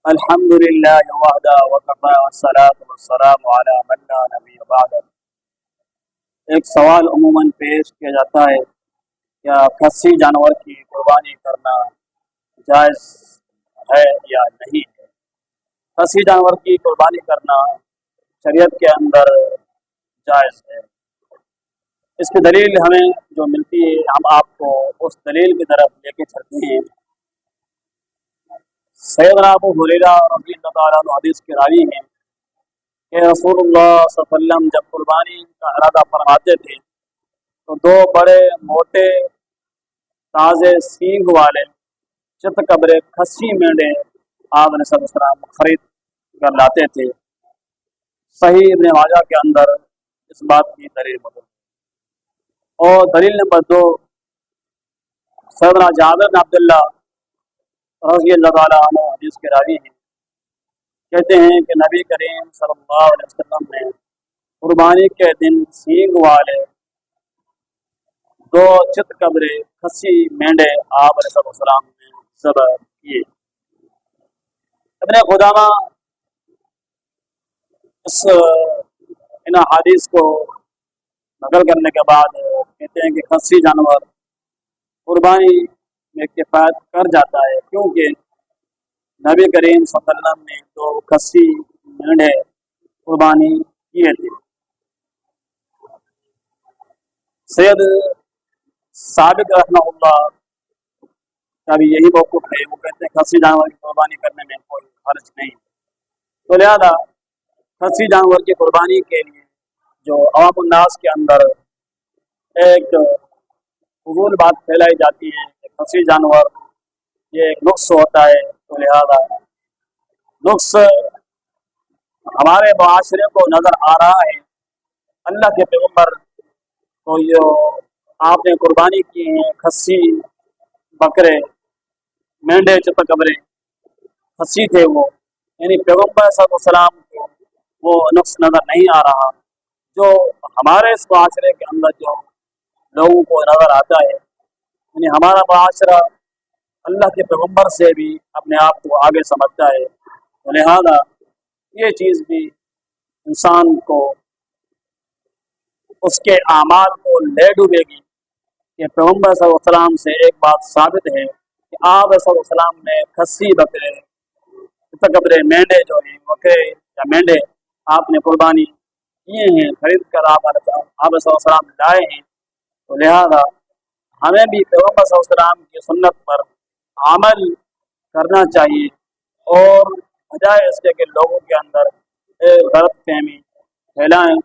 الحمد للہ وحدہ وکفی والصلاۃ والسلام علی من لا نبی بعد۔ ایک سوال عموماً پیش کیا جاتا ہے، کیا خصی جانور کی قربانی کرنا جائز ہے یا نہیں ہے؟ خصی جانور کی قربانی کرنا شریعت کے اندر جائز ہے۔ اس کی دلیل ہمیں جو ملتی ہے، ہم آپ کو اس دلیل کی طرف لے کے چلتے ہیں۔ سیدنا ابو ہریرہ رضی اللہ تعالیٰ عنہ حدیث کے راوی ہیں کہ رسول اللہ صلی اللہ علیہ وسلم جب قربانی کا ارادہ فرماتے تھے تو دو بڑے موٹے تازے سینگ والے چت قبرے کھسی مینڈے آپ علیہ السلام خرید کر لاتے تھے۔ صحیح ابن ماجہ کے اندر اس بات کی دلیل موجود۔ اور دلیل نمبر 2، سیدنا جابر بن عبداللہ رضی اللہ تعالیٰ عنہ حدیث کے راوی ہیں، کہتے ہیں کہ نبی کریم صلی اللہ علیہ وسلم نے قربانی کے دن سینگ والے دو چت قبرے کھسی مینڈے آپ علیہ السلام نے ذبح کیے۔ ابن قدامہ ان حدیث کو نقل کرنے کے بعد کہتے ہیں کہ کھسی جانور قربانی میں کفایت کر جاتا ہے، کیونکہ نبی کریم صلی اللہ علیہ وسلم نے دو کھسی مینڈے قربانی کیے تھے۔ سید ثابت رحمہ اللہ کا بھی یہی موقف ہے، وہ کہتے ہیں کھسی جانور کی قربانی کرنے میں کوئی حرج نہیں، تو لہذا کھسی جانور کی قربانی کے لیے جو عوام الناس کے اندر ایک فضول بات پھیلائی جاتی ہے کہ کھسی جانور یہ ایک نقص ہوتا ہے، تو لہذا نقص ہمارے معاشرے کو نظر آ رہا ہے۔ اللہ کے پیغمبر تو یہ آپ نے قربانی کی ہیں کھسی بکرے مینڈے چت قبرے کھسی تھے، وہ یعنی پیغمبر صلی اللہ علیہ وسلم کو وہ نقص نظر نہیں آ رہا جو ہمارے اس معاشرے کے اندر جو لوگوں کو نظر آتا ہے، یعنی ہمارا معاشرہ اللہ کے پیغمبر سے بھی اپنے آپ کو آگے سمجھتا ہے، تو لہذا یہ چیز بھی انسان کو اس کے اعمال کو لے ڈوبے گی کہ پیغمبر صلی اللہ علیہ وسلم سے ایک بات ثابت ہے کہ آپ صلی اللہ علیہ وسلم نے کھسی بکرے قبرے مینڈے جو ہیں بکرے یا مینڈے آپ نے قربانی کیے ہیں، خرید کر آپ صلی اللہ علیہ وسلم لائے ہیں، تو لہذا ہمیں بھی پیغمبر صلی اللہ علیہ وسلم کی سنت پر عمل کرنا چاہیے، اور بجائے اس کے کہ لوگوں کے اندر غلط فہمی پھیلائیں،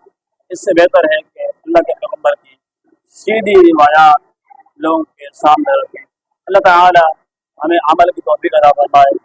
اس سے بہتر ہے کہ اللہ کے پیغمبر کی سیدھی روایات لوگوں کے سامنے رکھیں۔ اللہ تعالی ہمیں عمل کی توفیق عطا فرمائے۔